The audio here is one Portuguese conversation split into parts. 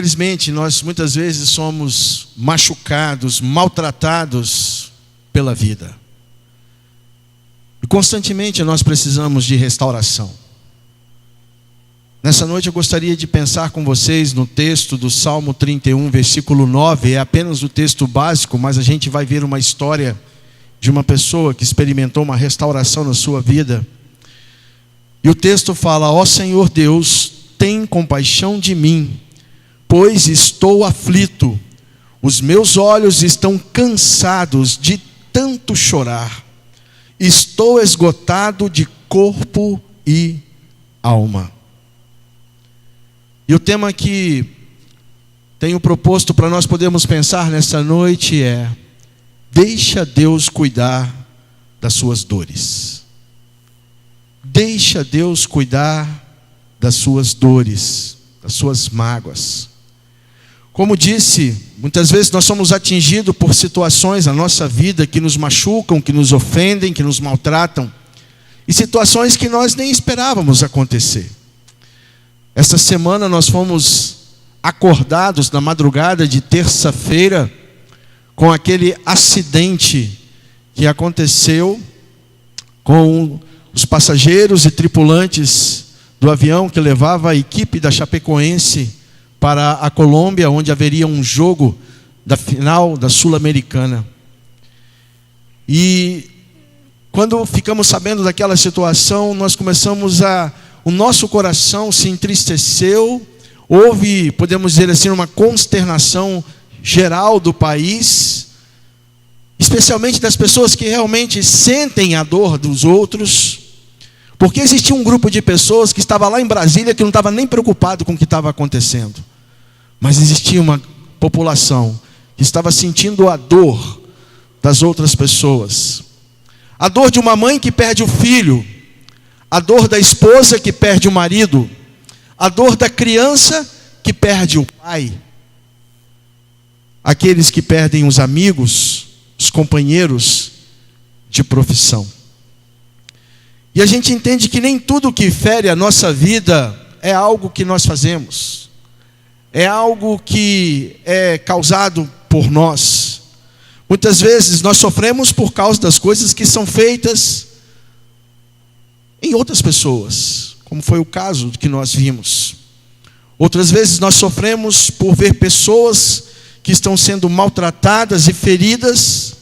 infelizmente, nós muitas vezes somos machucados, maltratados pela vida. E constantemente nós precisamos de restauração. Nessa noite eu gostaria de pensar com vocês no texto do Salmo 31, versículo 9. É apenas o texto básico, mas a gente vai ver uma história de uma pessoa que experimentou uma restauração na sua vida. E o texto fala: ó Senhor Deus, tem compaixão de mim, pois estou aflito. Os meus olhos estão cansados de tanto chorar. Estou esgotado de corpo e alma. E o tema que tenho proposto para nós podermos pensar nesta noite é: deixa Deus cuidar das suas dores. Deixa Deus cuidar das suas dores, das suas mágoas. Como disse, muitas vezes nós somos atingidos por situações na nossa vida que nos machucam, que nos ofendem, que nos maltratam, e situações que nós nem esperávamos acontecer. Esta semana nós fomos acordados na madrugada de terça-feira com aquele acidente que aconteceu com os passageiros e tripulantes do avião que levava a equipe da Chapecoense para a Colômbia, onde haveria um jogo da final da Sul-Americana. E quando ficamos sabendo daquela situação, nós começamos o nosso coração se entristeceu. Houve, podemos dizer assim, uma consternação geral do país, especialmente das pessoas que realmente sentem a dor dos outros, porque existia um grupo de pessoas que estava lá em Brasília que não estava nem preocupado com o que estava acontecendo, mas existia uma população que estava sentindo a dor das outras pessoas, a dor de uma mãe que perde o filho, a dor da esposa que perde o marido, a dor da criança que perde o pai, aqueles que perdem os amigos, os companheiros de profissão. E a gente entende que nem tudo que fere a nossa vida é algo que nós fazemos, é algo que é causado por nós. Muitas vezes nós sofremos por causa das coisas que são feitas em outras pessoas, como foi o caso que nós vimos. Outras vezes nós sofremos por ver pessoas que estão sendo maltratadas e feridas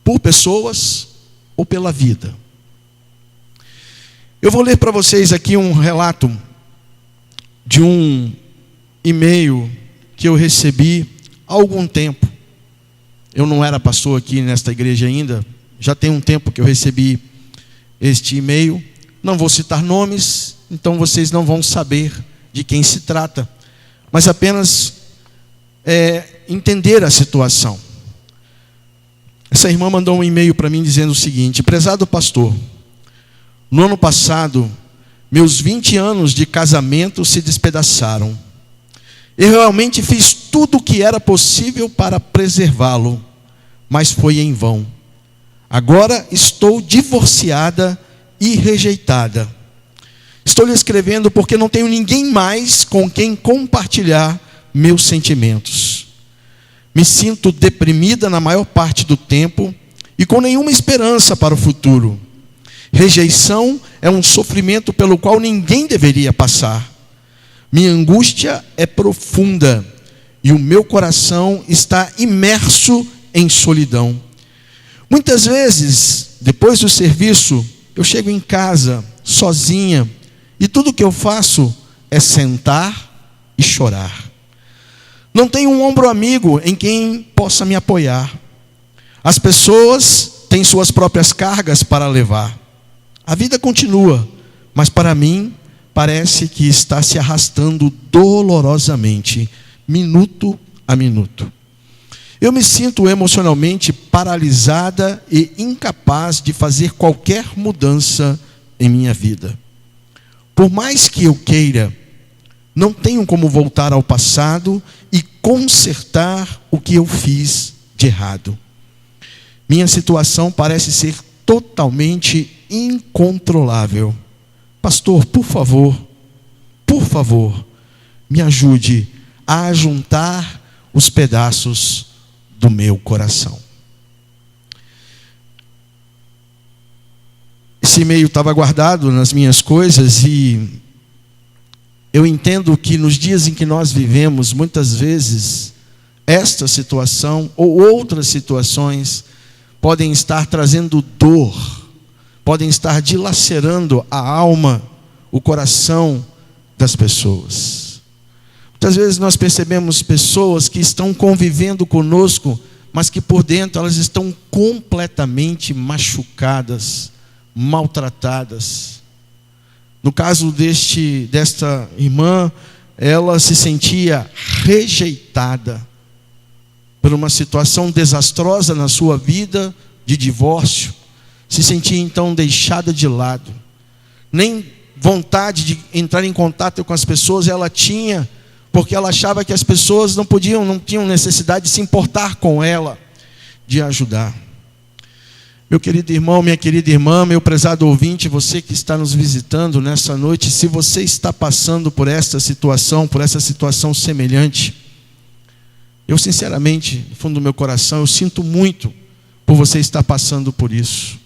por pessoas ou pela vida. Eu vou ler para vocês aqui um relato de um e-mail que eu recebi há algum tempo. Eu não era pastor aqui nesta igreja ainda, já tem um tempo que eu recebi este e-mail. Não vou citar nomes, então vocês não vão saber de quem se trata, mas apenas entender a situação. Essa irmã mandou um e-mail para mim dizendo o seguinte: prezado pastor, no ano passado, meus 20 anos de casamento se despedaçaram. Eu realmente fiz tudo o que era possível para preservá-lo, mas foi em vão. Agora estou divorciada e rejeitada. Estou lhe escrevendo porque não tenho ninguém mais com quem compartilhar meus sentimentos. Me sinto deprimida na maior parte do tempo e com nenhuma esperança para o futuro. Rejeição é um sofrimento pelo qual ninguém deveria passar. Minha angústia é profunda e o meu coração está imerso em solidão. Muitas vezes, depois do serviço, eu chego em casa sozinha e tudo que eu faço é sentar e chorar. Não tenho um ombro amigo em quem possa me apoiar. As pessoas têm suas próprias cargas para levar. A vida continua, mas para mim parece que está se arrastando dolorosamente, minuto a minuto. Eu me sinto emocionalmente paralisada e incapaz de fazer qualquer mudança em minha vida. Por mais que eu queira, não tenho como voltar ao passado e consertar o que eu fiz de errado. Minha situação parece ser totalmente incontrolável. Pastor, por favor, me ajude a ajuntar os pedaços do meu coração. Esse e-mail estava guardado nas minhas coisas e eu entendo que nos dias em que nós vivemos, muitas vezes, esta situação ou outras situações podem estar trazendo dor, podem estar dilacerando a alma, o coração das pessoas. Muitas vezes nós percebemos pessoas que estão convivendo conosco, mas que por dentro elas estão completamente machucadas, maltratadas. No caso desta irmã, ela se sentia rejeitada por uma situação desastrosa na sua vida de divórcio. Se sentia então deixada de lado. Nem vontade de entrar em contato com as pessoas ela tinha, porque ela achava que as pessoas não tinham necessidade de se importar com ela, de ajudar. Meu querido irmão, minha querida irmã, meu prezado ouvinte, você que está nos visitando nessa noite, se você está passando por essa situação semelhante, eu sinceramente, no fundo do meu coração, eu sinto muito por você estar passando por isso.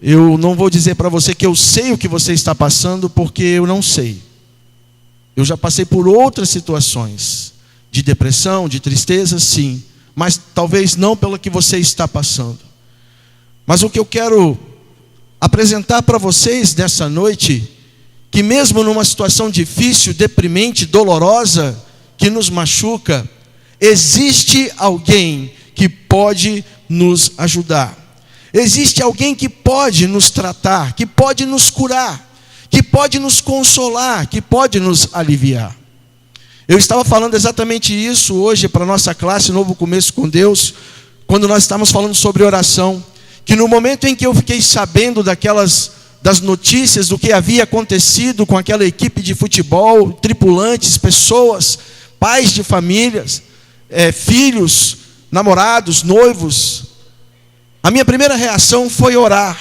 Eu não vou dizer para você que eu sei o que você está passando, porque eu não sei. Eu já passei por outras situações, de depressão, de tristeza, sim, mas talvez não pelo que você está passando. Mas o que eu quero apresentar para vocês nessa noite, que mesmo numa situação difícil, deprimente, dolorosa, que nos machuca, existe alguém que pode nos ajudar. Existe alguém que pode nos tratar, que pode nos curar, que pode nos consolar, que pode nos aliviar. Eu estava falando exatamente isso hoje para a nossa classe Novo Começo com Deus, quando nós estávamos falando sobre oração, que no momento em que eu fiquei sabendo das notícias do que havia acontecido com aquela equipe de futebol, tripulantes, pessoas, pais de famílias, filhos, namorados, noivos, a minha primeira reação foi orar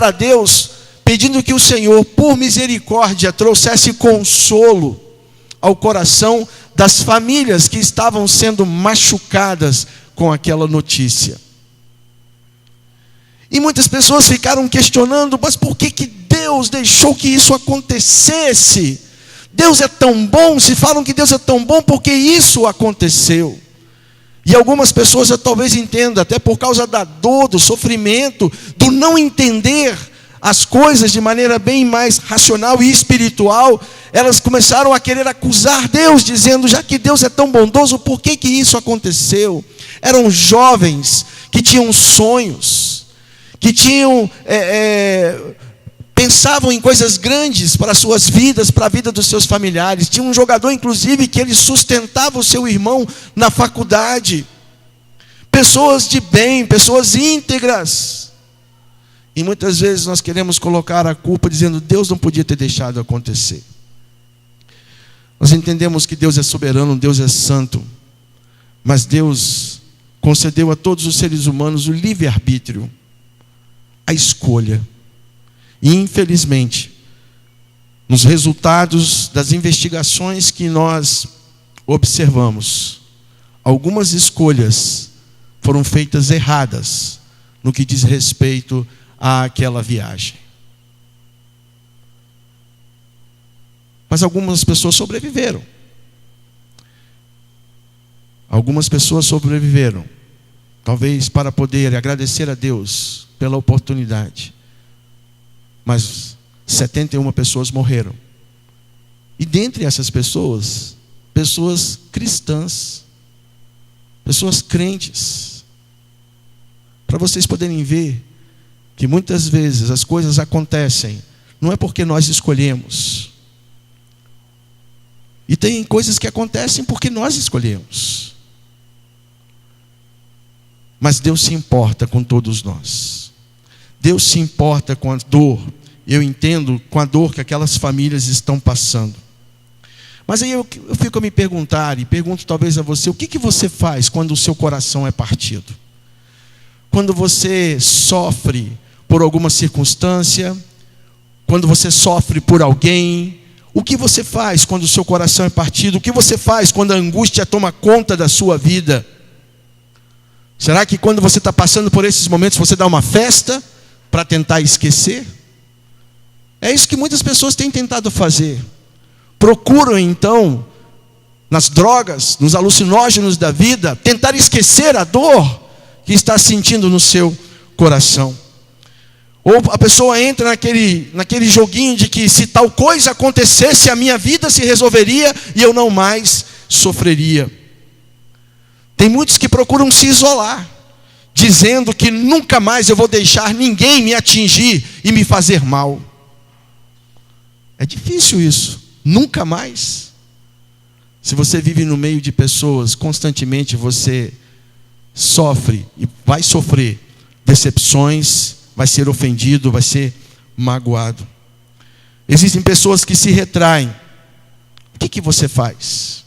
a Deus, pedindo que o Senhor, por misericórdia, trouxesse consolo ao coração das famílias que estavam sendo machucadas com aquela notícia. E muitas pessoas ficaram questionando, mas por que Deus deixou que isso acontecesse? Deus é tão bom, se falam que Deus é tão bom, porque isso aconteceu. E algumas pessoas eu talvez entendam, até por causa da dor, do sofrimento, do não entender as coisas de maneira bem mais racional e espiritual, elas começaram a querer acusar Deus, dizendo, já que Deus é tão bondoso, por que isso aconteceu? Eram jovens que tinham sonhos, que pensavam em coisas grandes para as suas vidas, para a vida dos seus familiares. Tinha um jogador, inclusive, que ele sustentava o seu irmão na faculdade. Pessoas de bem, pessoas íntegras. E muitas vezes nós queremos colocar a culpa dizendo, Deus não podia ter deixado acontecer. Nós entendemos que Deus é soberano, Deus é santo. Mas Deus concedeu a todos os seres humanos o livre-arbítrio, a escolha. E infelizmente, nos resultados das investigações que nós observamos, algumas escolhas foram feitas erradas no que diz respeito àquela viagem. Mas algumas pessoas sobreviveram. Algumas pessoas sobreviveram, talvez para poder agradecer a Deus pela oportunidade. Mas 71 pessoas morreram. E dentre essas pessoas, pessoas cristãs, pessoas crentes. Para vocês poderem ver que muitas vezes as coisas acontecem, não é porque nós escolhemos. E tem coisas que acontecem porque nós escolhemos. Mas Deus se importa com todos nós. Deus se importa com a dor, eu entendo, com a dor que aquelas famílias estão passando. Mas aí eu fico a me perguntar, e pergunto talvez a você, o que você faz quando o seu coração é partido? Quando você sofre por alguma circunstância, quando você sofre por alguém, O que você faz quando o seu coração é partido? O que você faz quando a angústia toma conta da sua vida? Será que quando você está passando por esses momentos, você dá uma festa para tentar esquecer? É isso que muitas pessoas têm tentado fazer. Procuram então, nas drogas, nos alucinógenos da vida, tentar esquecer a dor que está sentindo no seu coração. Ou a pessoa entra naquele joguinho de que se tal coisa acontecesse, a minha vida se resolveria e eu não mais sofreria. Tem muitos que procuram se isolar, dizendo que nunca mais eu vou deixar ninguém me atingir e me fazer mal. É difícil isso, nunca mais. Se você vive no meio de pessoas, constantemente você sofre e vai sofrer decepções, vai ser ofendido, vai ser magoado. Existem pessoas que se retraem. O que você faz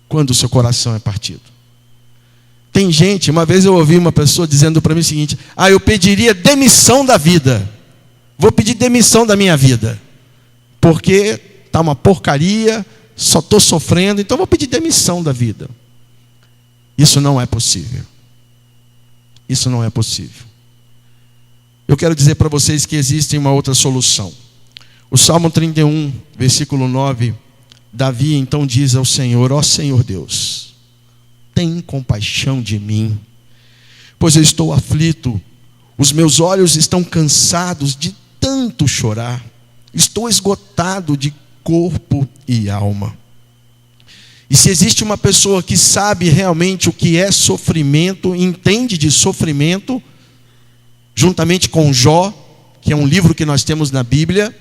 quando o seu coração é partido? Tem gente, uma vez eu ouvi uma pessoa dizendo para mim o seguinte: eu pediria demissão da vida. Vou pedir demissão da minha vida, porque está uma porcaria, só estou sofrendo, então vou pedir demissão da vida. Isso não é possível. Isso não é possível. Eu quero dizer para vocês que existe uma outra solução. O Salmo 31, versículo 9, Davi então diz ao Senhor: ó Senhor Deus, tem compaixão de mim, pois eu estou aflito, os meus olhos estão cansados de tanto chorar, estou esgotado de corpo e alma. E se existe uma pessoa que sabe realmente o que é sofrimento, entende de sofrimento, juntamente com Jó, que é um livro que nós temos na Bíblia,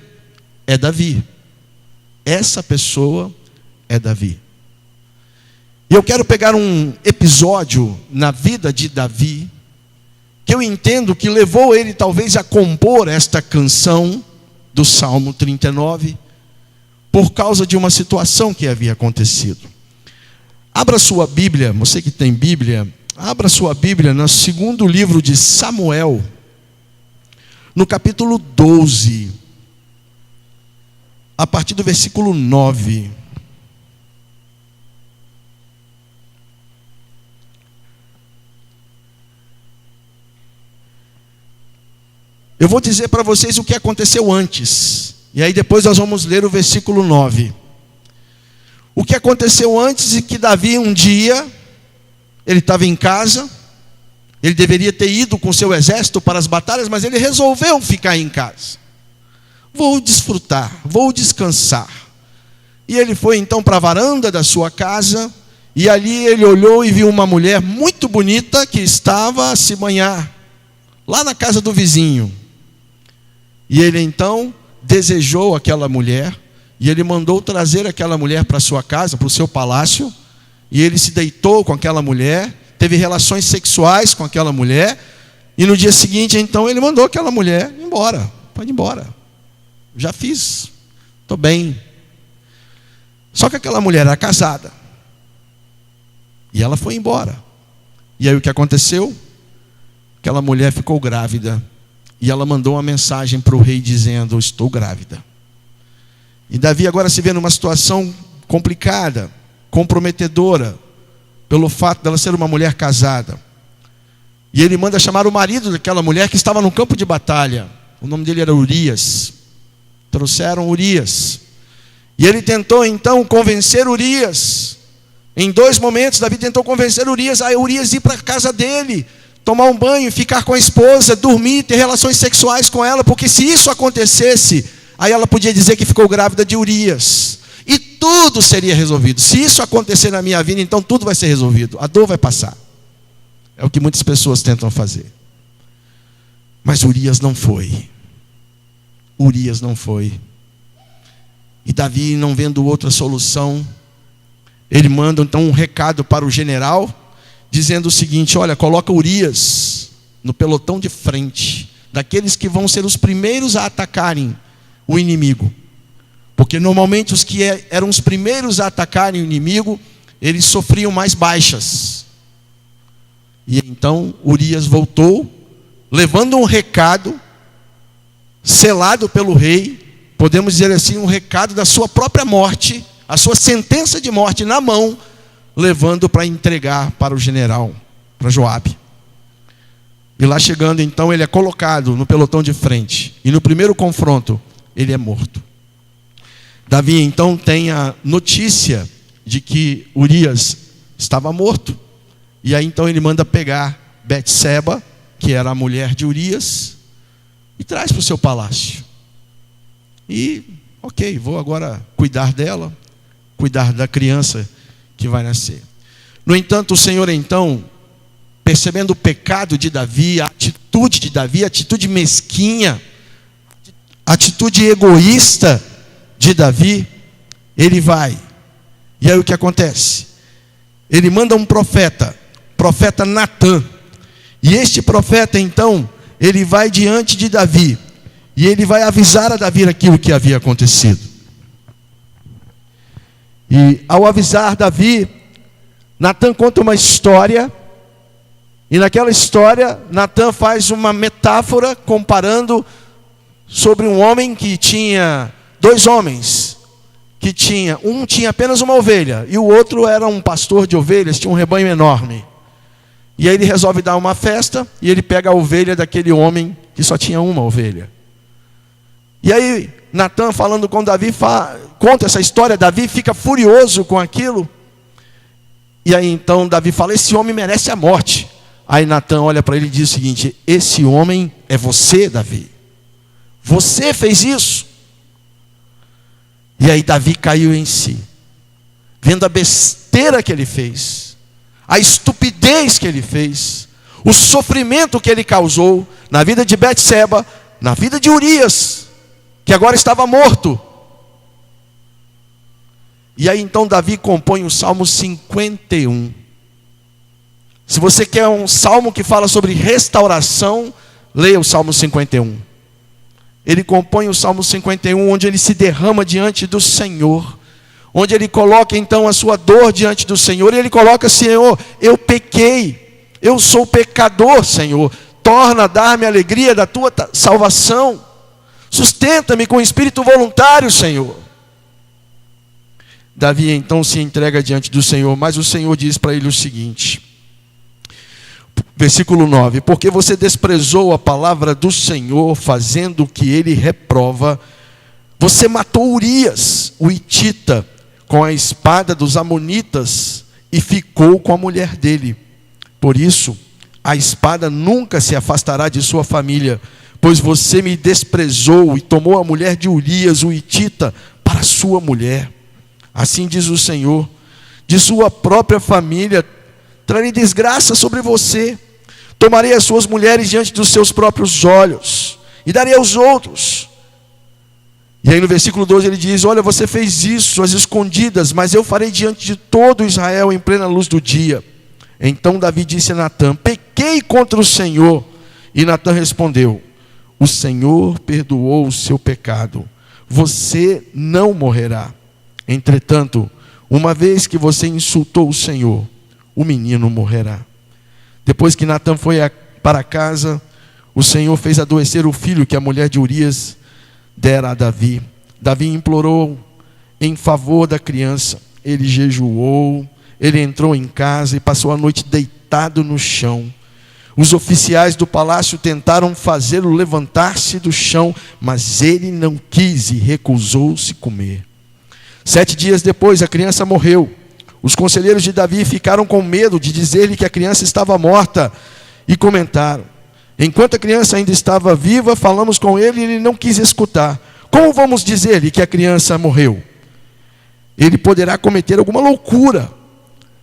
é Davi. Essa pessoa é Davi. E eu quero pegar um episódio na vida de Davi, que eu entendo que levou ele talvez a compor esta canção do Salmo 39, por causa de uma situação que havia acontecido. Abra sua Bíblia, você que tem Bíblia, abra sua Bíblia no segundo livro de Samuel, no capítulo 12, a partir do versículo 9. Eu vou dizer para vocês o que aconteceu antes, e aí depois nós vamos ler o versículo 9. O que aconteceu antes é que Davi um dia, ele estava em casa, ele deveria ter ido com seu exército para as batalhas, mas ele resolveu ficar em casa. Vou desfrutar, vou descansar. E ele foi então para a varanda da sua casa, e ali ele olhou e viu uma mulher muito bonita que estava a se banhar, lá na casa do vizinho. E ele então desejou aquela mulher, e ele mandou trazer aquela mulher para sua casa, para o seu palácio, e ele se deitou com aquela mulher, teve relações sexuais com aquela mulher, e no dia seguinte então ele mandou aquela mulher embora. Pode ir embora, já fiz, estou bem. Só que aquela mulher era casada, e ela foi embora. E aí o que aconteceu? Aquela mulher ficou grávida, e ela mandou uma mensagem para o rei dizendo: estou grávida. E Davi agora se vê numa situação complicada, comprometedora, pelo fato dela ser uma mulher casada. E ele manda chamar o marido daquela mulher que estava no campo de batalha. O nome dele era Urias. Trouxeram Urias. E ele tentou então convencer Urias. Em 2 momentos Davi tentou convencer Urias a Urias ir para a casa dele, tomar um banho, ficar com a esposa, dormir, ter relações sexuais com ela, porque se isso acontecesse, aí ela podia dizer que ficou grávida de Urias, e tudo seria resolvido. Se isso acontecer na minha vida, então tudo vai ser resolvido, a dor vai passar. É o que muitas pessoas tentam fazer. Mas Urias não foi. Urias não foi. E Davi, não vendo outra solução, ele manda então um recado para o general, dizendo o seguinte: olha, coloca Urias no pelotão de frente, daqueles que vão ser os primeiros a atacarem o inimigo. Porque normalmente os que eram os primeiros a atacarem o inimigo, eles sofriam mais baixas. E então Urias voltou, levando um recado, selado pelo rei, podemos dizer assim, um recado da sua própria morte, a sua sentença de morte na mão, levando para entregar para o general, para Joabe. E lá chegando então, ele é colocado no pelotão de frente, e no primeiro confronto, ele é morto. Davi então tem a notícia de que Urias estava morto, e aí então ele manda pegar Betseba, que era a mulher de Urias, e traz para o seu palácio. E, ok, vou agora cuidar dela, cuidar da criança que vai nascer. No entanto, o Senhor então, percebendo o pecado de Davi, a atitude mesquinha, a atitude egoísta de Davi, ele vai. E aí o que acontece? Ele manda um profeta Natã. E este profeta então, ele vai diante de Davi, e ele vai avisar a Davi aquilo que havia acontecido. E ao avisar Davi, Natã conta uma história, e naquela história, Natã faz uma metáfora comparando sobre um homem que tinha dois homens, um tinha apenas uma ovelha, e o outro era um pastor de ovelhas, tinha um rebanho enorme. E aí ele resolve dar uma festa, e ele pega a ovelha daquele homem que só tinha uma ovelha. E aí Natã, falando com Davi, conta essa história. Davi fica furioso com aquilo. E aí então Davi fala: esse homem merece a morte. Aí Natã olha para ele e diz o seguinte: esse homem é você, Davi. Você fez isso. E aí Davi caiu em si, vendo a besteira que ele fez, a estupidez que ele fez, o sofrimento que ele causou na vida de Betseba, na vida de Urias, que agora estava morto. E aí então Davi compõe o Salmo 51. Se você quer um salmo que fala sobre restauração, leia o Salmo 51. Ele compõe o Salmo 51, onde ele se derrama diante do Senhor, onde ele coloca então a sua dor diante do Senhor, e ele coloca: Senhor, eu pequei, eu sou pecador, Senhor, torna a dar-me a alegria da tua salvação, sustenta-me com espírito voluntário, Senhor. Davi então se entrega diante do Senhor, mas o Senhor diz para ele o seguinte, versículo 9: porque você desprezou a palavra do Senhor, fazendo o que ele reprova, você matou Urias, o hitita, com a espada dos amonitas, e ficou com a mulher dele. Por isso, a espada nunca se afastará de sua família, pois você me desprezou e tomou a mulher de Urias, o hitita, para sua mulher. Assim diz o Senhor: de sua própria família trarei desgraça sobre você. Tomarei as suas mulheres diante dos seus próprios olhos, e darei aos outros. E aí no versículo 12 ele diz: olha, você fez isso às escondidas, mas eu farei diante de todo Israel em plena luz do dia. Então Davi disse a Natã: pequei contra o Senhor. E Natã respondeu: o Senhor perdoou o seu pecado, você não morrerá. Entretanto, uma vez que você insultou o Senhor, o menino morrerá. Depois que Natã foi para casa, o Senhor fez adoecer o filho que a mulher de Urias dera a Davi. Davi implorou em favor da criança. Ele jejuou, ele entrou em casa e passou a noite deitado no chão. Os oficiais do palácio tentaram fazê-lo levantar-se do chão, mas ele não quis e recusou-se comer. 7 dias depois, a criança morreu. Os conselheiros de Davi ficaram com medo de dizer-lhe que a criança estava morta e comentaram: enquanto a criança ainda estava viva, falamos com ele e ele não quis escutar. Como vamos dizer-lhe que a criança morreu? Ele poderá cometer alguma loucura.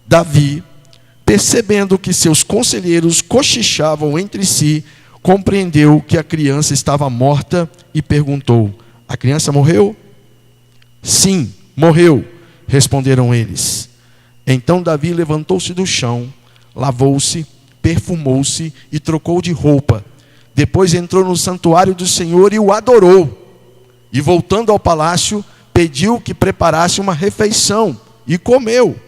Davi, percebendo que seus conselheiros cochichavam entre si, compreendeu que a criança estava morta e perguntou: a criança morreu? Sim, morreu, responderam eles. Então Davi levantou-se do chão, lavou-se, perfumou-se e trocou de roupa. Depois entrou no santuário do Senhor e o adorou. E voltando ao palácio, pediu que preparasse uma refeição e comeu.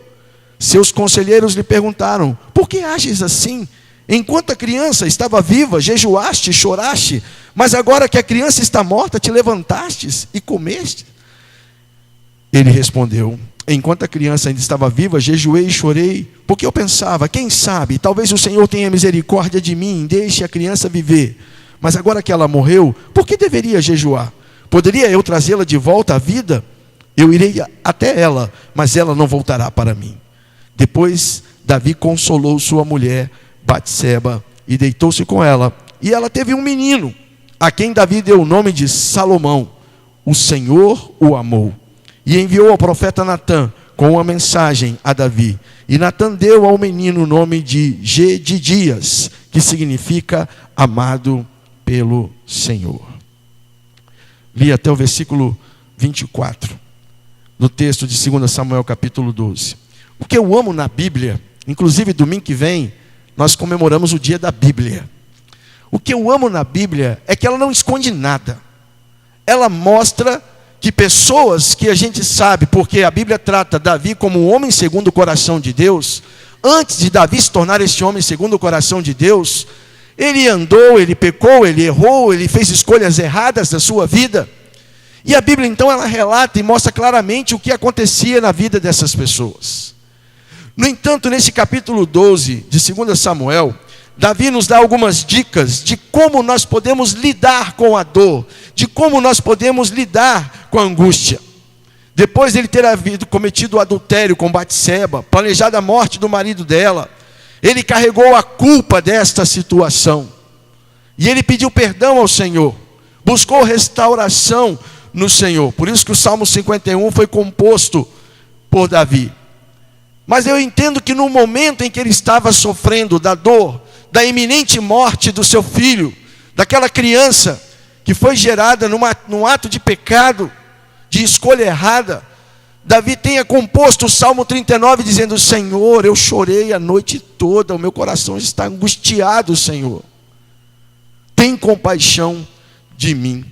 Seus conselheiros lhe perguntaram: por que ages assim? Enquanto a criança estava viva, jejuaste, choraste, Mas agora que a criança está morta, te levantastes e comeste? Ele respondeu: enquanto a criança ainda estava viva, jejuei e chorei, porque eu pensava, quem sabe, talvez o Senhor tenha misericórdia de mim, deixe a criança viver. Mas agora que ela morreu, por que deveria jejuar? Poderia eu trazê-la de volta à vida? Eu irei até ela, mas ela não voltará para mim. Depois Davi consolou sua mulher, Batseba, e deitou-se com ela. E ela teve um menino, a quem Davi deu o nome de Salomão. O Senhor o amou. E enviou ao profeta Natã com uma mensagem a Davi. E Natã deu ao menino o nome de Gedidias, que significa amado pelo Senhor. Li até o versículo 24, do texto de 2 Samuel capítulo 12. O que eu amo na Bíblia, inclusive domingo que vem, nós comemoramos o dia da Bíblia. O que eu amo na Bíblia é que ela não esconde nada. Ela mostra que pessoas que a gente sabe, porque a Bíblia trata Davi como um homem segundo o coração de Deus, antes de Davi se tornar este homem segundo o coração de Deus, ele andou, ele pecou, ele errou, ele fez escolhas erradas da sua vida. E a Bíblia então ela relata e mostra claramente o que acontecia na vida dessas pessoas. No entanto, nesse capítulo 12 de 2 Samuel, Davi nos dá algumas dicas de como nós podemos lidar com a dor, de como nós podemos lidar com a angústia. Depois de ele ter cometido o adultério com Batseba, planejado a morte do marido dela, ele carregou a culpa desta situação. E ele pediu perdão ao Senhor, buscou restauração no Senhor. Por isso que o Salmo 51 foi composto por Davi. Mas eu entendo que no momento em que ele estava sofrendo da dor, da iminente morte do seu filho, daquela criança que foi gerada num ato de pecado, de escolha errada, Davi tenha composto o Salmo 39 dizendo: Senhor, eu chorei a noite toda, o meu coração está angustiado, Senhor. Tem compaixão de mim.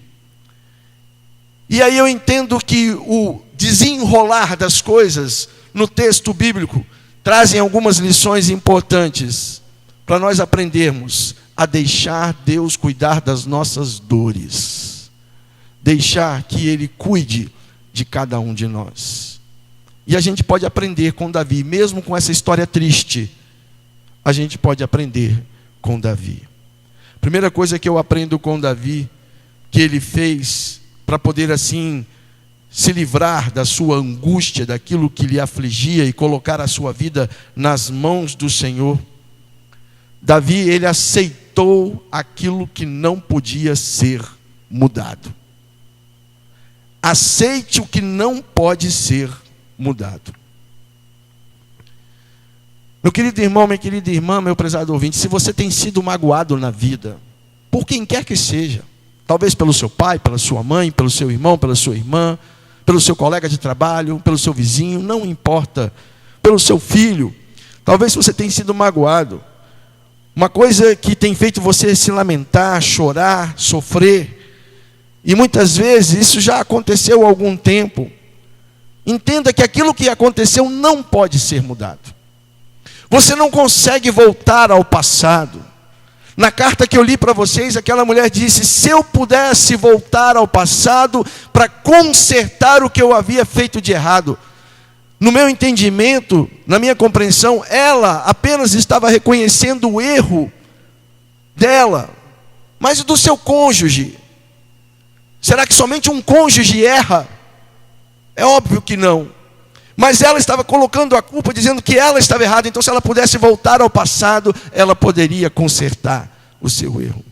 E aí eu entendo que o desenrolar das coisas no texto bíblico trazem algumas lições importantes para nós aprendermos a deixar Deus cuidar das nossas dores, deixar que Ele cuide de cada um de nós. E a gente pode aprender com Davi, mesmo com essa história triste, a gente pode aprender com Davi. Primeira coisa que eu aprendo com Davi, que ele fez para poder assim se livrar da sua angústia, daquilo que lhe afligia e colocar a sua vida nas mãos do Senhor. Davi, ele aceitou aquilo que não podia ser mudado. Aceite o que não pode ser mudado. Meu querido irmão, minha querida irmã, meu prezado ouvinte, se você tem sido magoado na vida, por quem quer que seja, talvez pelo seu pai, pela sua mãe, pelo seu irmão, pela sua irmã, pelo seu colega de trabalho, pelo seu vizinho, não importa, pelo seu filho, talvez você tenha sido magoado. Uma coisa que tem feito você se lamentar, chorar, sofrer, e muitas vezes isso já aconteceu há algum tempo. Entenda que aquilo que aconteceu não pode ser mudado. Você não consegue voltar ao passado. Na carta que eu li para vocês, aquela mulher disse: se eu pudesse voltar ao passado para consertar o que eu havia feito de errado. No meu entendimento, na minha compreensão, ela apenas estava reconhecendo o erro dela, mas do seu cônjuge. Será que somente um cônjuge erra? É óbvio que não. Mas ela estava colocando a culpa, dizendo que ela estava errada. Então, se ela pudesse voltar ao passado, ela poderia consertar o seu erro.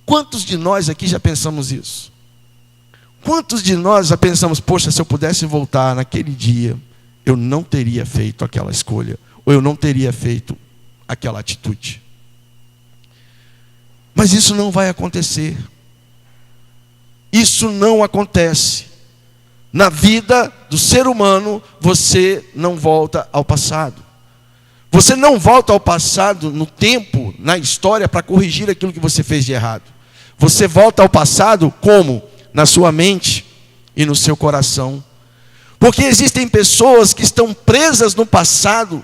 Quantos de nós aqui já pensamos isso? Quantos de nós já pensamos: poxa, se eu pudesse voltar naquele dia, eu não teria feito aquela escolha, ou eu não teria feito aquela atitude. Mas isso não vai acontecer. Isso não acontece. Na vida do ser humano, você não volta ao passado. Você não volta ao passado no tempo, na história, para corrigir aquilo que você fez de errado. Você volta ao passado como? Na sua mente e no seu coração. Porque existem pessoas que estão presas no passado,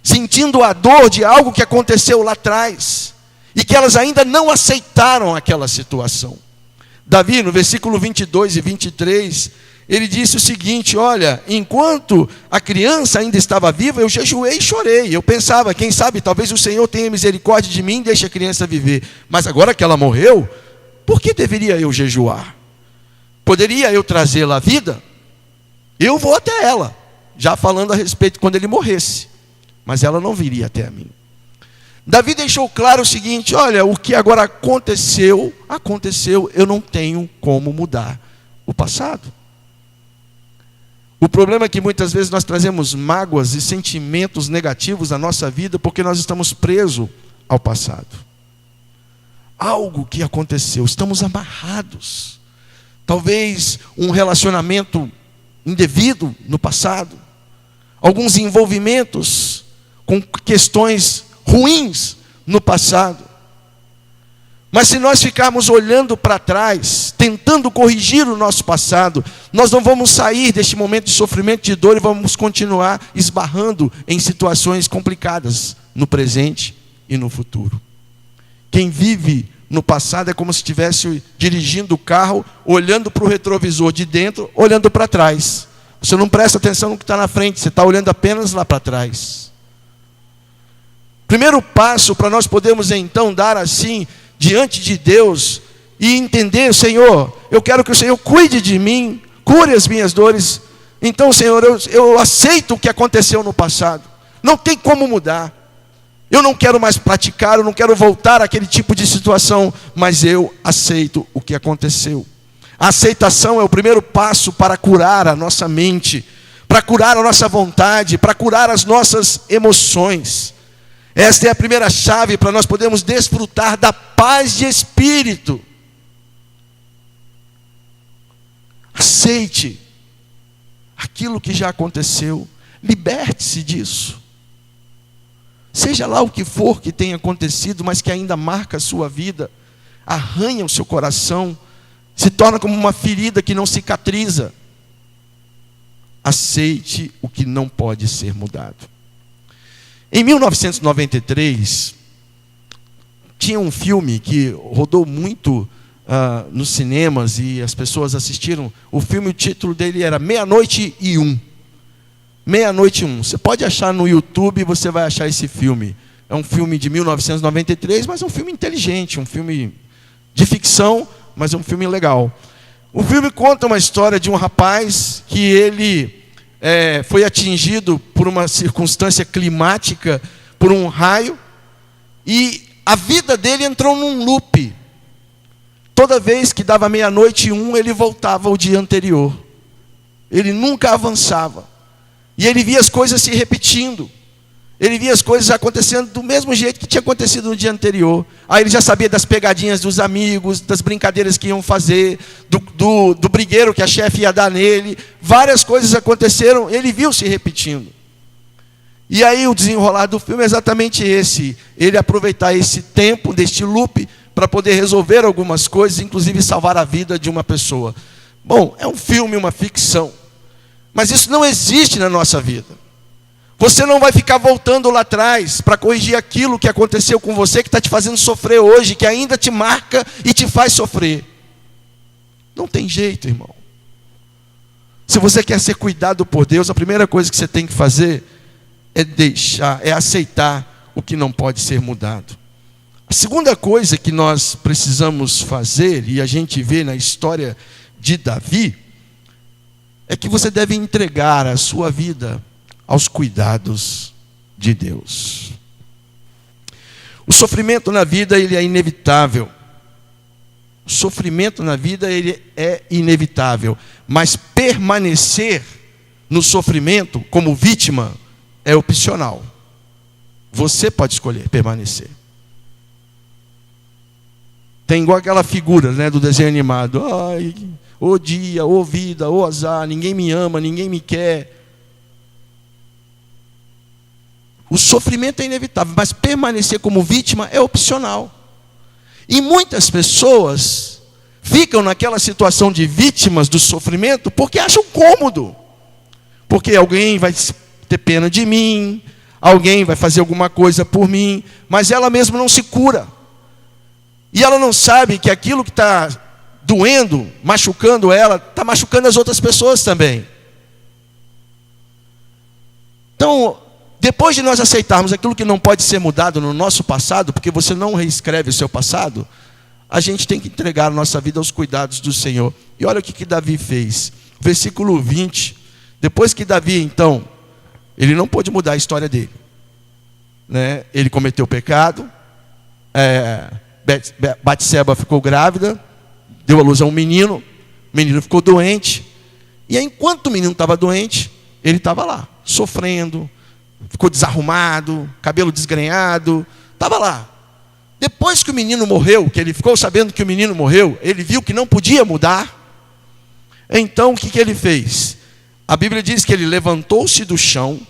sentindo a dor de algo que aconteceu lá atrás. e que elas ainda não aceitaram aquela situação. Davi, no versículo 22 e 23, ele disse o seguinte: olha, enquanto a criança ainda estava viva, eu jejuei e chorei. Eu pensava, quem sabe, talvez o Senhor tenha misericórdia de mim e deixe a criança viver. Mas agora que ela morreu, por que deveria eu jejuar? Poderia eu trazê-la à vida? Eu vou até ela, já falando a respeito quando ele morresse. Mas ela não viria até a mim. Davi deixou claro o seguinte: olha, o que agora aconteceu, eu não tenho como mudar o passado. O problema é que muitas vezes nós trazemos mágoas e sentimentos negativos à nossa vida porque nós estamos presos ao passado. Algo que aconteceu, estamos amarrados. Talvez um relacionamento indevido no passado, alguns envolvimentos com questões ruins no passado. Mas se nós ficarmos olhando para trás, tentando corrigir o nosso passado, nós não vamos sair deste momento de sofrimento, de dor, e vamos continuar esbarrando em situações complicadas no presente e no futuro. Quem vive no passado é como se estivesse dirigindo o carro, olhando para o retrovisor de dentro, olhando para trás. Você não presta atenção no que está na frente, você está olhando apenas lá para trás. Primeiro passo para nós podermos então dar assim diante de Deus e entender: Senhor, eu quero que o Senhor cuide de mim, cure as minhas dores. Então, Senhor, eu aceito o que aconteceu no passado, não tem como mudar. Eu não quero mais praticar, eu não quero voltar àquele tipo de situação, mas eu aceito o que aconteceu. A aceitação é o primeiro passo para curar a nossa mente, para curar a nossa vontade, para curar as nossas emoções. Esta é a primeira chave para nós podermos desfrutar da paz de espírito. Aceite aquilo que já aconteceu, liberte-se disso. Seja lá o que for que tenha acontecido, mas que ainda marca a sua vida, arranha o seu coração, se torna como uma ferida que não cicatriza. Aceite o que não pode ser mudado. Em 1993, tinha um filme que rodou muito nos cinemas e as pessoas assistiram. O filme, o título dele era Meia-Noite e Um. Meia-Noite e Um. Você pode achar no YouTube, você vai achar esse filme. É um filme de 1993, mas é um filme inteligente, um filme de ficção, mas é um filme legal. O filme conta uma história de um rapaz que ele foi atingido por uma circunstância climática, por um raio, e a vida dele entrou num loop. Toda vez que dava meia-noite e um, ele voltava ao dia anterior. Ele nunca avançava. E ele via as coisas se repetindo. Ele via as coisas acontecendo do mesmo jeito que tinha acontecido no dia anterior. Aí ele já sabia das pegadinhas dos amigos, das brincadeiras que iam fazer, do brigueiro que a chefe ia dar nele. Várias coisas aconteceram, ele viu se repetindo. E aí o desenrolar do filme é exatamente esse. Ele aproveitar esse tempo, deste loop, para poder resolver algumas coisas, inclusive salvar a vida de uma pessoa. Bom, é um filme, uma ficção. Mas isso não existe na nossa vida. Você não vai ficar voltando lá atrás para corrigir aquilo que aconteceu com você, que está te fazendo sofrer hoje, que ainda te marca e te faz sofrer. Não tem jeito, irmão. Se você quer ser cuidado por Deus, a primeira coisa que você tem que fazer é aceitar o que não pode ser mudado. A segunda coisa que nós precisamos fazer, e a gente vê na história de Davi, é que você deve entregar a sua vida aos cuidados de Deus. O sofrimento na vida, ele é inevitável. O sofrimento na vida, ele é inevitável. Mas permanecer no sofrimento como vítima é opcional. Você pode escolher permanecer. Tem igual aquela figura, né, do desenho animado. Ai, ô dia, ô vida, ô azar, ninguém me ama, ninguém me quer. O sofrimento é inevitável, mas permanecer como vítima é opcional. E muitas pessoas ficam naquela situação de vítimas do sofrimento porque acham cômodo. Porque alguém vai ter pena de mim, alguém vai fazer alguma coisa por mim, mas ela mesma não se cura. E ela não sabe que aquilo que está doendo, machucando ela, está machucando as outras pessoas também. Então, depois de nós aceitarmos aquilo que não pode ser mudado no nosso passado, porque você não reescreve o seu passado, a gente tem que entregar a nossa vida aos cuidados do Senhor. E olha o que Davi fez. Versículo 20. Depois que Davi, então, ele não pôde mudar a história dele, né? Ele cometeu pecado, Batseba ficou grávida, deu à luz a um menino, o menino ficou doente, e aí, enquanto o menino estava doente, ele estava lá, sofrendo, ficou desarrumado, cabelo desgrenhado, estava lá. Depois que o menino morreu, que ele ficou sabendo que o menino morreu, ele viu que não podia mudar. Então o que ele fez? A Bíblia diz que ele levantou-se do chão.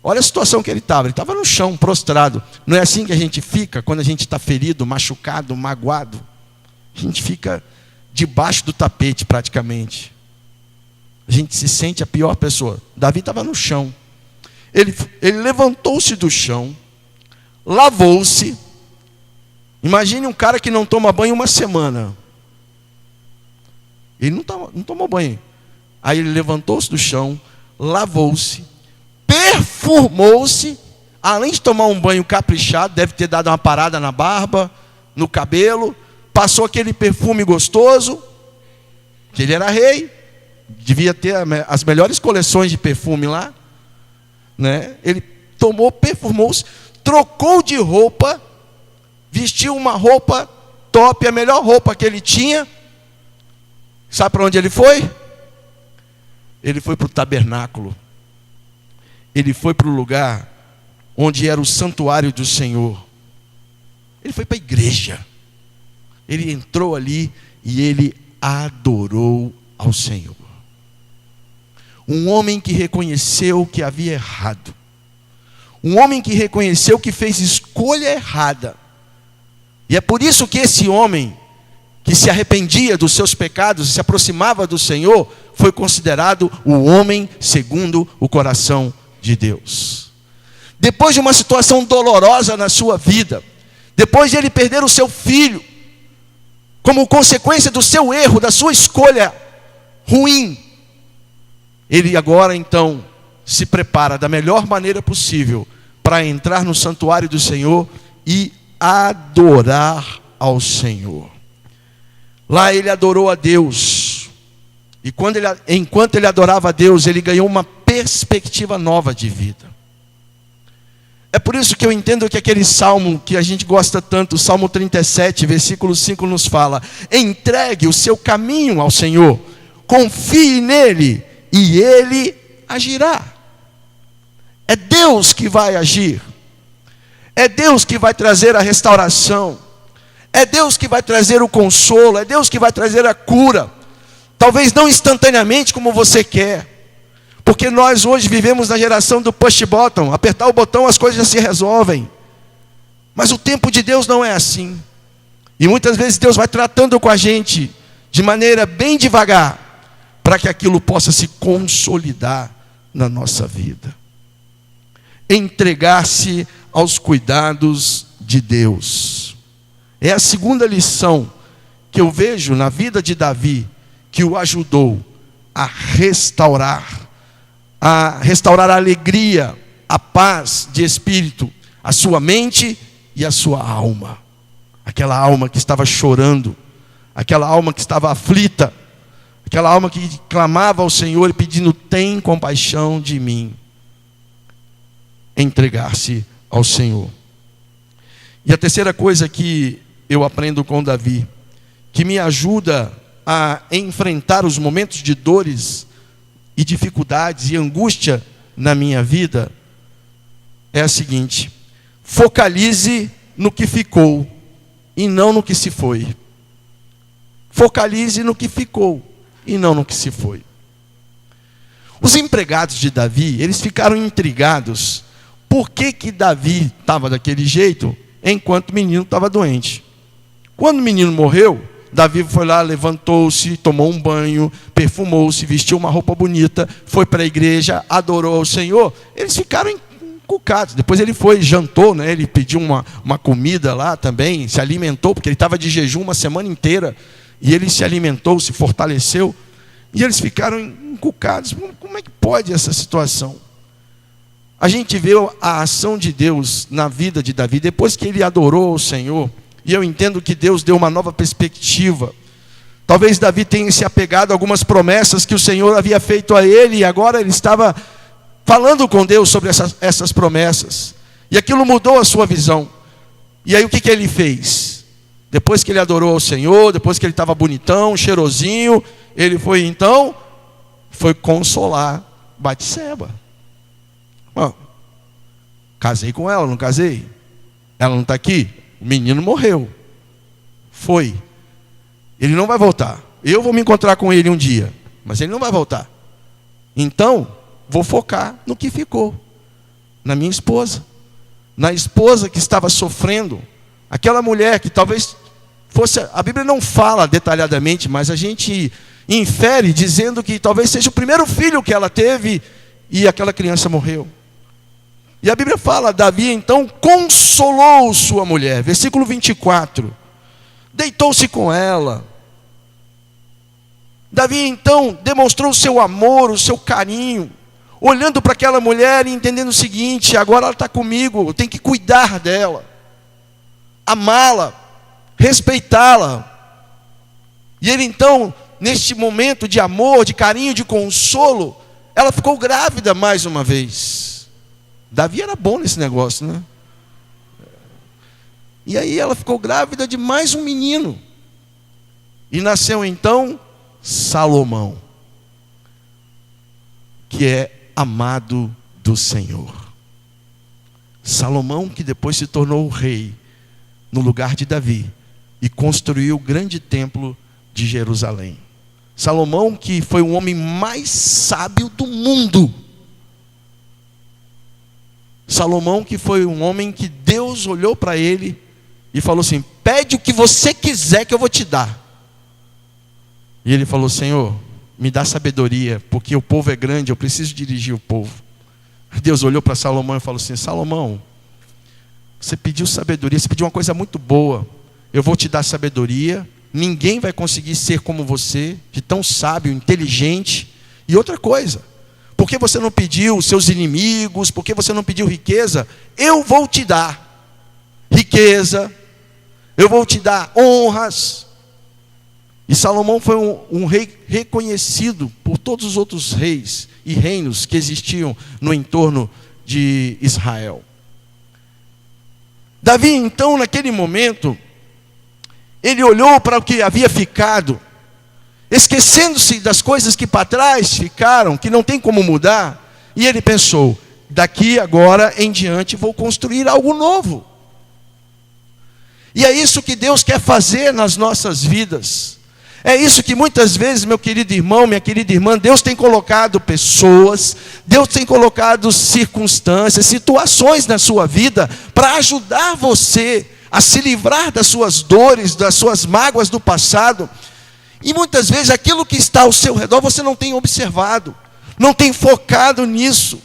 Olha a situação que ele estava no chão, prostrado. Não é assim que a gente fica quando a gente está ferido, machucado, magoado? A gente fica debaixo do tapete praticamente. A gente se sente a pior pessoa. Davi estava no chão. Ele levantou-se do chão, lavou-se. Imagine um cara que não toma banho uma semana. Ele não tomou banho. Aí ele levantou-se do chão, lavou-se, perfumou-se. Além de tomar um banho caprichado, deve ter dado uma parada na barba, no cabelo, passou aquele perfume gostoso, que ele era rei, devia ter as melhores coleções de perfume lá, né? Ele tomou, perfumou-se, trocou de roupa, vestiu uma roupa top, a melhor roupa que ele tinha. Sabe para onde ele foi? Ele foi para o tabernáculo. Ele foi para o lugar onde era o santuário do Senhor. Ele foi para a igreja. Ele entrou ali e ele adorou ao Senhor. Um homem que reconheceu que havia errado. Um homem que reconheceu que fez escolha errada. E é por isso que esse homem, que se arrependia dos seus pecados e se aproximava do Senhor, foi considerado o homem segundo o coração de Deus. Depois de uma situação dolorosa na sua vida, depois de ele perder o seu filho, como consequência do seu erro, da sua escolha ruim, ele agora então se prepara da melhor maneira possível para entrar no santuário do Senhor e adorar ao Senhor. Lá ele adorou a Deus. E enquanto ele adorava a Deus, ele ganhou uma perspectiva nova de vida. É por isso que eu entendo que aquele salmo que a gente gosta tanto, o Salmo 37, versículo 5 nos fala: entregue o seu caminho ao Senhor, confie nele e ele agirá. É Deus que vai agir. É Deus que vai trazer a restauração. É Deus que vai trazer o consolo. É Deus que vai trazer a cura. Talvez não instantaneamente como você quer. Porque nós hoje vivemos na geração do push button. Apertar o botão, as coisas já se resolvem. Mas o tempo de Deus não é assim. E muitas vezes Deus vai tratando com a gente de maneira bem devagar, para que aquilo possa se consolidar na nossa vida. Entregar-se aos cuidados de Deus. É a segunda lição que eu vejo na vida de Davi, que o ajudou a restaurar a alegria, a paz de espírito, a sua mente e a sua alma. Aquela alma que estava chorando, aquela alma que estava aflita, aquela alma que clamava ao Senhor pedindo: tem compaixão de mim. Entregar-se ao Senhor. E a terceira coisa que eu aprendo com Davi, que me ajuda a enfrentar os momentos de dores e dificuldades e angústia na minha vida, é a seguinte: focalize no que ficou e não no que se foi. Focalize no que ficou e não no que se foi. Os empregados de Davi, eles ficaram intrigados. Por que Davi estava daquele jeito enquanto o menino estava doente? Quando o menino morreu, Davi foi lá, levantou-se, tomou um banho, perfumou-se, vestiu uma roupa bonita, foi para a igreja, adorou ao Senhor. Eles ficaram encucado. Depois ele foi, jantou, né? Ele pediu uma comida lá também, se alimentou, porque ele estava de jejum uma semana inteira. E ele se alimentou, se fortaleceu. E eles ficaram encucados. Como é que pode essa situação? A gente vê a ação de Deus na vida de Davi, depois que ele adorou o Senhor. E eu entendo que Deus deu uma nova perspectiva. Talvez Davi tenha se apegado a algumas promessas que o Senhor havia feito a ele, e agora ele estava falando com Deus sobre essas promessas. E aquilo mudou a sua visão. E aí o que ele fez? Depois que ele adorou ao Senhor, depois que ele estava bonitão, cheirosinho, ele foi consolar Batseba. Casei com ela, não casei? Ela não está aqui? O menino morreu. Foi. Ele não vai voltar. Eu vou me encontrar com ele um dia, mas ele não vai voltar. Então, vou focar no que ficou. Na minha esposa. Na esposa que estava sofrendo. Aquela mulher que talvez fosse... A Bíblia não fala detalhadamente, mas a gente infere dizendo que talvez seja o primeiro filho que ela teve e aquela criança morreu. E a Bíblia fala, Davi então consolou sua mulher. Versículo 24. Deitou-se com ela. Davi então demonstrou o seu amor, o seu carinho, olhando para aquela mulher e entendendo o seguinte: agora ela está comigo, eu tenho que cuidar dela, amá-la, respeitá-la. E ele então, neste momento de amor, de carinho, de consolo, ela ficou grávida mais uma vez. Davi era bom nesse negócio, né? E aí ela ficou grávida de mais um menino. E nasceu então Salomão, que é amado do Senhor. Salomão que depois se tornou o rei no lugar de Davi e construiu o grande templo de Jerusalém. Salomão que foi o homem mais sábio do mundo. Salomão que foi um homem que Deus olhou para ele e falou assim: pede o que você quiser que eu vou te dar. E ele falou: Senhor, me dá sabedoria, porque o povo é grande, eu preciso dirigir o povo. Deus olhou para Salomão e falou assim: Salomão, você pediu sabedoria, você pediu uma coisa muito boa, eu vou te dar sabedoria, ninguém vai conseguir ser como você, de tão sábio, inteligente. E outra coisa, porque você não pediu seus inimigos, porque você não pediu riqueza, eu vou te dar riqueza, eu vou te dar honras. E Salomão foi um rei reconhecido por todos os outros reis e reinos que existiam no entorno de Israel. Davi, então, naquele momento, ele olhou para o que havia ficado, esquecendo-se das coisas que para trás ficaram, que não tem como mudar, e ele pensou: daqui agora em diante vou construir algo novo. E é isso que Deus quer fazer nas nossas vidas. É isso que muitas vezes, meu querido irmão, minha querida irmã, Deus tem colocado pessoas, Deus tem colocado circunstâncias, situações na sua vida para ajudar você a se livrar das suas dores, das suas mágoas do passado. E muitas vezes aquilo que está ao seu redor você não tem observado, não tem focado nisso,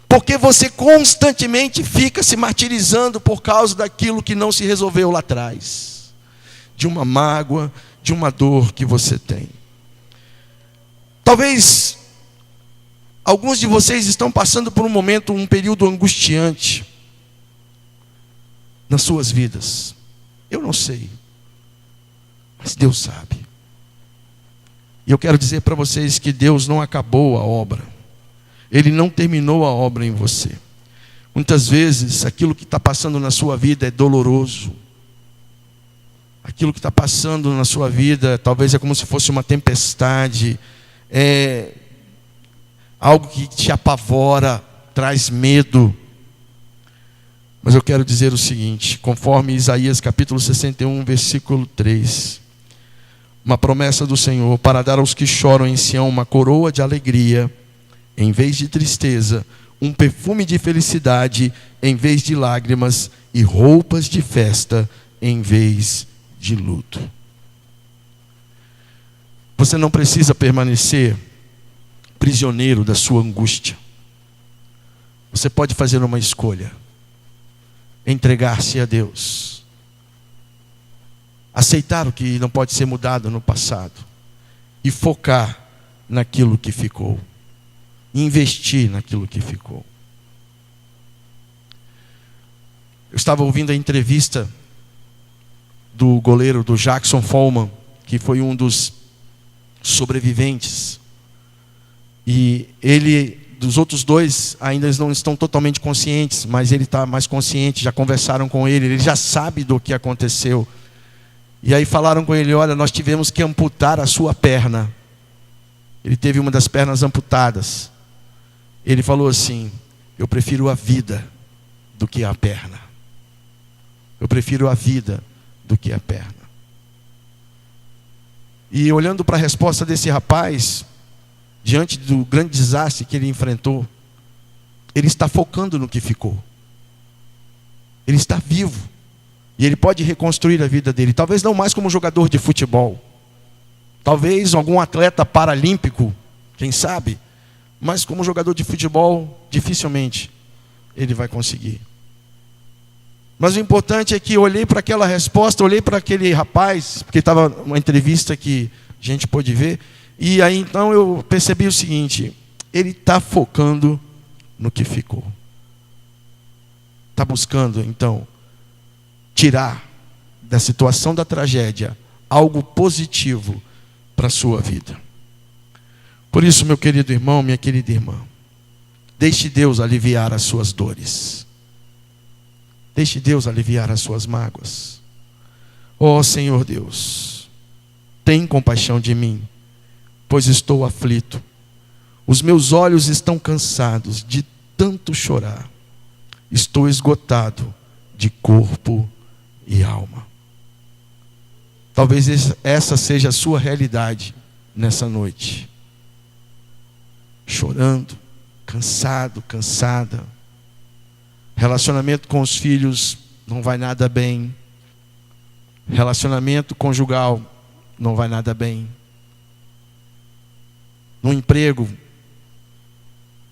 porque você constantemente fica se martirizando por causa daquilo que não se resolveu lá atrás, de uma mágoa, de uma dor que você tem. Talvez alguns de vocês estão passando por um período angustiante nas suas vidas. Eu não sei, mas Deus sabe. E eu quero dizer para vocês que Deus não acabou a obra. Ele não terminou a obra em você. Muitas vezes aquilo que está passando na sua vida é doloroso. Aquilo que está passando na sua vida talvez é como se fosse uma tempestade, é algo que te apavora, traz medo. Mas eu quero dizer o seguinte, conforme Isaías capítulo 61, versículo 3, uma promessa do Senhor para dar aos que choram em Sião uma coroa de alegria, em vez de tristeza, um perfume de felicidade em vez de lágrimas, e roupas de festa em vez de luto. Você não precisa permanecer prisioneiro da sua angústia. Você pode fazer uma escolha. Entregar-se a Deus. Aceitar o que não pode ser mudado no passado. E focar naquilo que ficou. Investir naquilo que ficou. Eu estava ouvindo a entrevista do goleiro, do Jackson Follman, que foi um dos sobreviventes. E ele, dos outros dois, ainda eles não estão totalmente conscientes, mas ele está mais consciente, já conversaram com ele já sabe do que aconteceu. E aí falaram com ele, olha, nós tivemos que amputar a sua perna. Ele teve uma das pernas amputadas. Ele falou assim, eu prefiro a vida do que a perna. Eu prefiro a vida do que a perna. E olhando para a resposta desse rapaz, diante do grande desastre que ele enfrentou, ele está focando no que ficou. Ele está vivo. E ele pode reconstruir a vida dele. Talvez não mais como jogador de futebol. Talvez algum atleta paralímpico, quem sabe. Mas como jogador de futebol, dificilmente ele vai conseguir. Mas o importante é que eu olhei para aquela resposta, olhei para aquele rapaz, porque estava uma entrevista que a gente pôde ver. E aí então eu percebi o seguinte, ele está focando no que ficou. Está buscando então tirar da situação da tragédia algo positivo para a sua vida. Por isso, meu querido irmão, minha querida irmã, deixe Deus aliviar as suas dores. Deixe Deus aliviar as suas mágoas. Ó Senhor Deus, tem compaixão de mim, pois estou aflito. Os meus olhos estão cansados de tanto chorar. Estou esgotado de corpo e alma. Talvez essa seja a sua realidade nessa noite. Chorando, cansado, cansada. Relacionamento com os filhos não vai nada bem. Relacionamento conjugal não vai nada bem. No emprego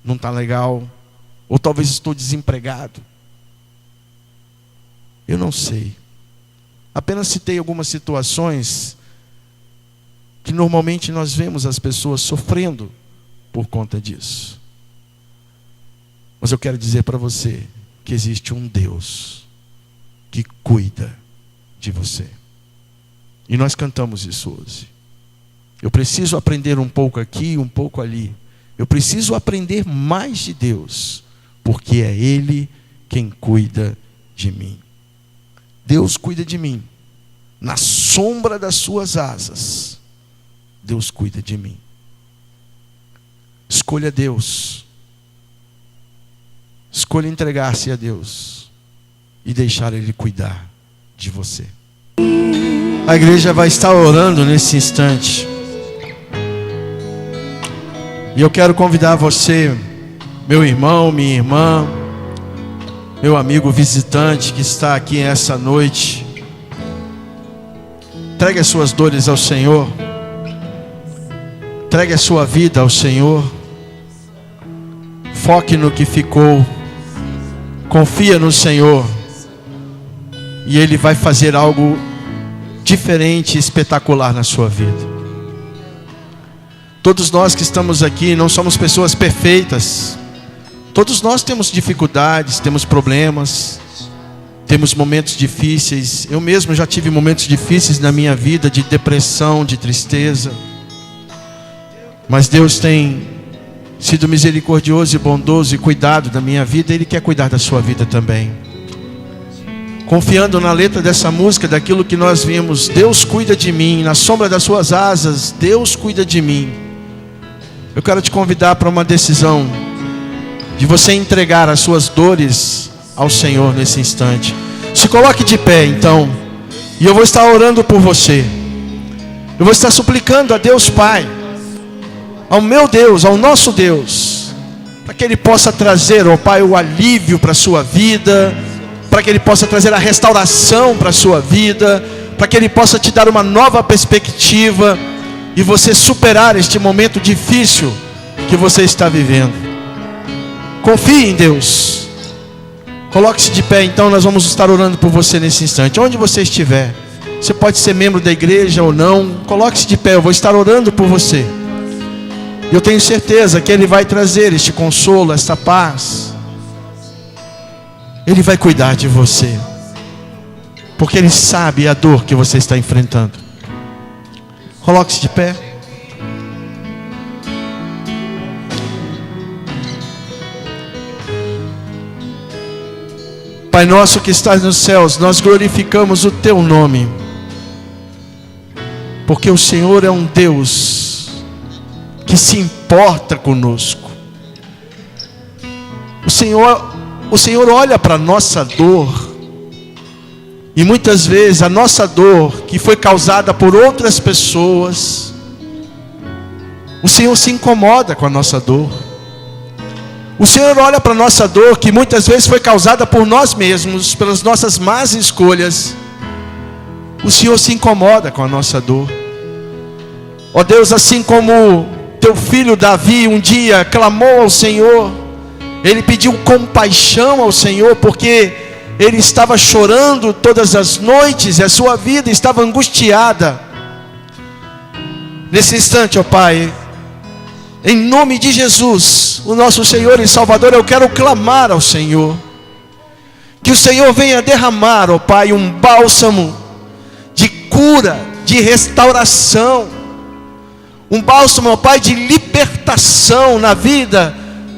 não está legal. Ou talvez estou desempregado. Eu não sei. Apenas citei algumas situações que normalmente nós vemos as pessoas sofrendo por conta disso. Mas eu quero dizer para você que existe um Deus que cuida de você. E nós cantamos isso hoje. Eu preciso aprender um pouco aqui, um pouco ali. Eu preciso aprender mais de Deus, porque é Ele quem cuida de mim. Deus cuida de mim. Na sombra das suas asas, Deus cuida de mim. Escolha Deus. Escolha entregar-se a Deus e deixar Ele cuidar de você. A igreja vai estar orando nesse instante. E eu quero convidar você, meu irmão, minha irmã, meu amigo visitante que está aqui essa noite. Entregue as suas dores ao Senhor. Entregue a sua vida ao Senhor. Foque no que ficou. Confia no Senhor. E Ele vai fazer algo diferente e espetacular na sua vida. Todos nós que estamos aqui não somos pessoas perfeitas. Todos nós temos dificuldades, temos problemas, temos momentos difíceis. Eu mesmo já tive momentos difíceis na minha vida, de depressão, de tristeza. Mas Deus tem sido misericordioso e bondoso e cuidado da minha vida. Ele quer cuidar da sua vida também. Confiando na letra dessa música, daquilo que nós vimos, Deus cuida de mim, na sombra das suas asas, Deus cuida de mim. Eu quero te convidar para uma decisão de você entregar as suas dores ao Senhor nesse instante. Se coloque de pé então, e eu vou estar orando por você. Eu vou estar suplicando a Deus Pai, ao meu Deus, ao nosso Deus, para que Ele possa trazer, ó Pai, o alívio para a sua vida, para que Ele possa trazer a restauração para a sua vida, para que Ele possa te dar uma nova perspectiva e você superar este momento difícil que você está vivendo. Confie em Deus. Coloque-se de pé, então nós vamos estar orando por você nesse instante. Onde você estiver, você pode ser membro da igreja ou não, coloque-se de pé, eu vou estar orando por você. E eu tenho certeza que Ele vai trazer este consolo, esta paz. Ele vai cuidar de você, porque Ele sabe a dor que você está enfrentando. Coloque-se de pé. Pai nosso que estás nos céus, nós glorificamos o Teu nome, porque o Senhor é um Deus que se importa conosco. O Senhor olha para a nossa dor, e muitas vezes a nossa dor, que foi causada por outras pessoas, o Senhor se incomoda com a nossa dor. O Senhor olha para a nossa dor, que muitas vezes foi causada por nós mesmos, pelas nossas más escolhas. O Senhor se incomoda com a nossa dor. Ó Deus, assim como Teu filho Davi um dia clamou ao Senhor, ele pediu compaixão ao Senhor, porque ele estava chorando todas as noites, e a sua vida estava angustiada. Nesse instante, ó Pai, em nome de Jesus, o nosso Senhor e Salvador, eu quero clamar ao Senhor, que o Senhor venha derramar, ó Pai, um bálsamo de cura, de restauração, um bálsamo, ó Pai, de libertação na vida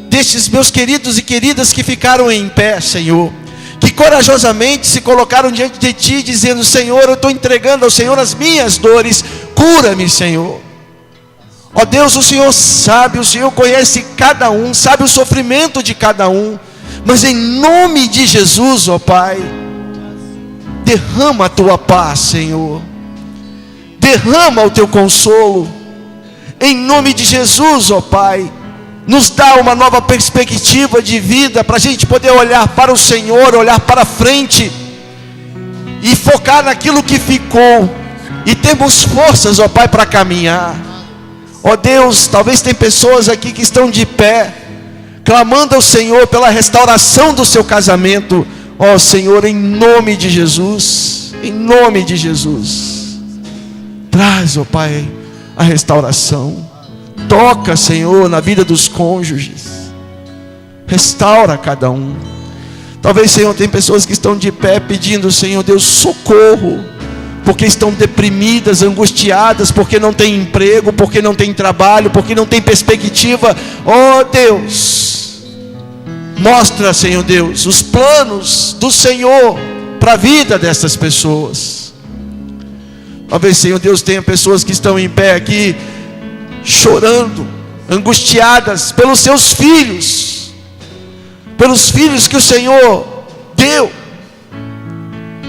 destes meus queridos e queridas que ficaram em pé, Senhor, que corajosamente se colocaram diante de Ti, dizendo: Senhor, eu estou entregando ao Senhor as minhas dores, cura-me, Senhor. Ó Deus, o Senhor sabe, o Senhor conhece cada um, sabe o sofrimento de cada um, mas em nome de Jesus, ó Pai, derrama a Tua paz, Senhor, derrama o Teu consolo, em nome de Jesus, ó Pai, nos dá uma nova perspectiva de vida, para a gente poder olhar para o Senhor, olhar para frente, e focar naquilo que ficou, e temos forças, ó Pai, para caminhar. Ó Deus, talvez tem pessoas aqui que estão de pé, clamando ao Senhor pela restauração do seu casamento. Ó Senhor, em nome de Jesus, em nome de Jesus, traz, ó Pai, a restauração. Toca, Senhor, na vida dos cônjuges, restaura cada um. Talvez, Senhor, tem pessoas que estão de pé pedindo, Senhor Deus, socorro, porque estão deprimidas, angustiadas, porque não tem emprego, porque não tem trabalho, porque não tem perspectiva. Ó Deus, mostra, Senhor Deus, os planos do Senhor para a vida dessas pessoas. Talvez, Senhor Deus, tenha pessoas que estão em pé aqui, chorando, angustiadas pelos seus filhos, pelos filhos que o Senhor deu,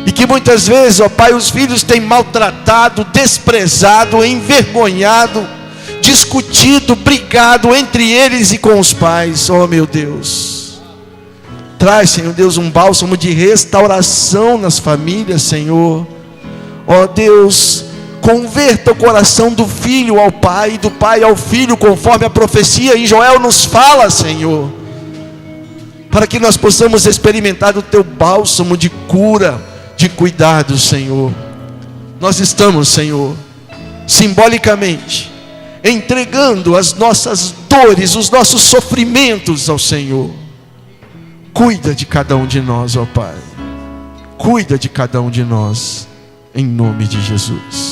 e que muitas vezes, ó Pai, os filhos têm maltratado, desprezado, envergonhado, discutido, brigado entre eles e com os pais. Ó meu Deus, traz, Senhor Deus, um bálsamo de restauração nas famílias, Senhor. Ó Deus, converta o coração do filho ao pai, do pai ao filho, conforme a profecia em Joel nos fala, Senhor, para que nós possamos experimentar o Teu bálsamo de cura, de cuidado, Senhor. Nós estamos, Senhor, simbolicamente entregando as nossas dores, os nossos sofrimentos ao Senhor. Cuida de cada um de nós, ó Pai, cuida de cada um de nós, em nome de Jesus.